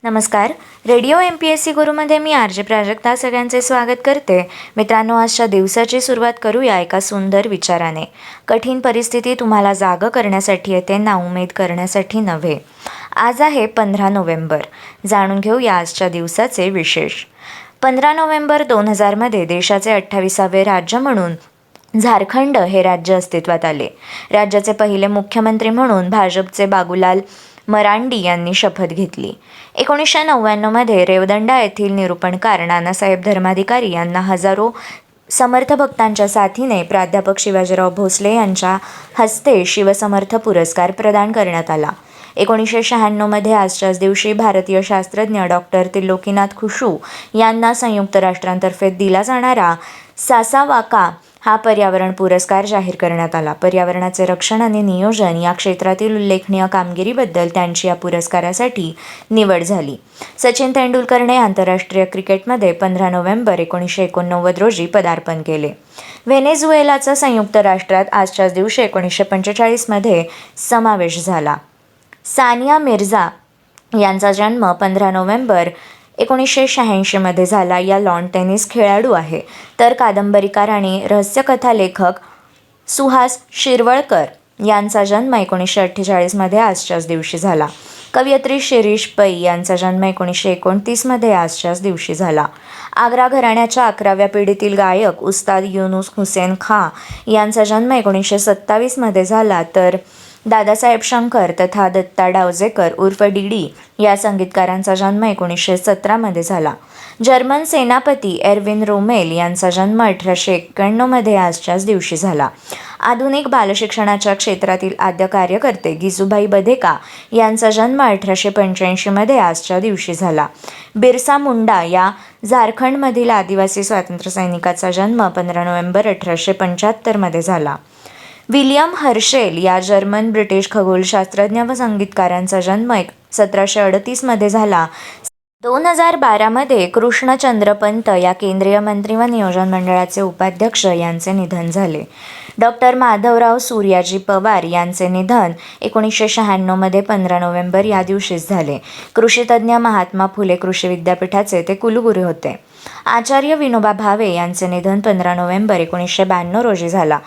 नमस्कार. Radio MPSC गुरुमध्ये मी R J Prajakta सगळ्यांचे स्वागत करते. मित्रांनो, आजच्या दिवसाची सुरुवात करूया एका सुंदर विचाराने. कठीण परिस्थिती तुम्हाला जागं करण्यासाठी येते, नाउमेद करण्यासाठी नव्हे. आज आहे 15 नोव्हेंबर. जाणून घेऊया आजच्या दिवसाचे विशेष. 15 नोव्हेंबर 2000 देशाचे 28वे राज्य म्हणून झारखंड हे राज्य अस्तित्वात आले. राज्याचे पहिले मुख्यमंत्री म्हणून भाजपचे बाबूलाल मरांडी यांनी शपथ घेतली. 1999 रेवदंडा येथील निरूपणकार नानासाहेब धर्माधिकारी यांना हजारो समर्थ भक्तांच्या साथीने प्राध्यापक शिवाजीराव भोसले यांच्या हस्ते शिवसमर्थ पुरस्कार प्रदान करण्यात आला. 1996 आजच्याच दिवशी भारतीय शास्त्रज्ञ डॉक्टर त्रिलोकीनाथ खुशू यांना संयुक्त राष्ट्रांतर्फे दिला जाणारा सासावाका हा पर्यावरण पुरस्कार जाहीर करण्यात आला. पर्यावरणाचे रक्षण आणि नियोजन या क्षेत्रातील उल्लेखनीय कामगिरीबद्दल त्यांची या पुरस्कारासाठी निवड झाली. सचिन तेंडुलकरने आंतरराष्ट्रीय क्रिकेटमध्ये 15 नोव्हेंबर 1989 रोजी पदार्पण केले. व्हेनेझुएलाचा संयुक्त राष्ट्रात आजच्याच दिवशी 1945 समावेश झाला. सानिया मिर्झा यांचा जन्म 15 नोव्हेंबर 1986 झाला. या लॉन टेनिस खेळाडू आहे. तर कादंबरीकार आणि रहस्यकथा लेखक सुहास शिरवळकर यांचा जन्म 1948 आजच्याच दिवशी झाला. कवयित्री शिरीष पै यांचा जन्म 1929 आजच्याच दिवशी झाला. आग्रा घराण्याच्या 11व्या पिढीतील गायक उस्ताद युनुस हुसेन खां यांचा जन्म 1927 झाला. तर दादासाहेब शंकर तथा दत्ता डावजेकर उर्फ डीडी या संगीतकारांचा जन्म 1917 झाला. जर्मन सेनापती एरविन रोमेल यांचा जन्म 1891 आजच्याच दिवशी झाला. आधुनिक बालशिक्षणाच्या क्षेत्रातील आद्य कार्यकर्ते गिजूभाई बधेका यांचा जन्म 1885 आजच्या दिवशी झाला. बिरसा मुंडा या झारखंडमधील आदिवासी स्वातंत्र्य सैनिकाचा जन्म 15 नोव्हेंबर 1875 झाला. विलियम हर्शेल या जर्मन ब्रिटिश खगोलशास्त्रज्ञ व संगीतकारांचा जन्म 1738 झाला. 2012 कृष्णचंद्र पंत या केंद्रीय मंत्री व नियोजन मंडळाचे उपाध्यक्ष यांचे निधन झाले. डॉक्टर माधवराव सूर्याजी पवार यांचे निधन 1996 15 नोव्हेंबर या दिवशीच झाले. कृषीतज्ञ, महात्मा फुले कृषी विद्यापीठाचे ते कुलगुरू होते. आचार्य विनोबा भावे यांचे निधन 15 नोव्हेंबर 1992 रोजी झाला.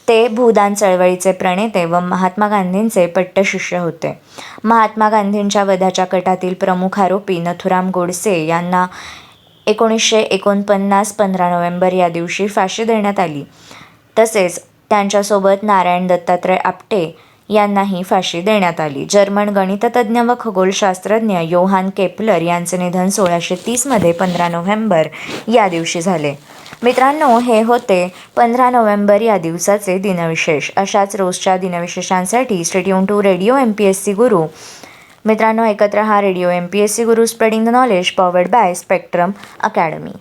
ते भूदान चळवळीचे प्रणेते व महात्मा गांधींचे पट्टशिष्य होते. महात्मा गांधींच्या वधाच्या कटातील प्रमुख आरोपी नथुराम गोडसे यांना 1949 15 नोव्हेंबर या दिवशी फाशी देण्यात आली. तसेच त्यांच्यासोबत नारायण दत्तात्रय आपटे यांनाही फाशी देण्यात आली. जर्मन गणिततज्ञ व खगोलशास्त्रज्ञ योहान केपलर यांचे निधन 1630 15 नोव्हेंबर या दिवशी झाले. मित्रांनो, हे होते 15 नोव्हेंबर या दिवसाचे दिनविशेष. अशाच रोजच्या दिनविशेषांसाठी stay tune to radio MPSC Guru. मित्रांनो, ऐकत रहा radio MPSC Guru, spreading the knowledge, powered by Spectrum academy.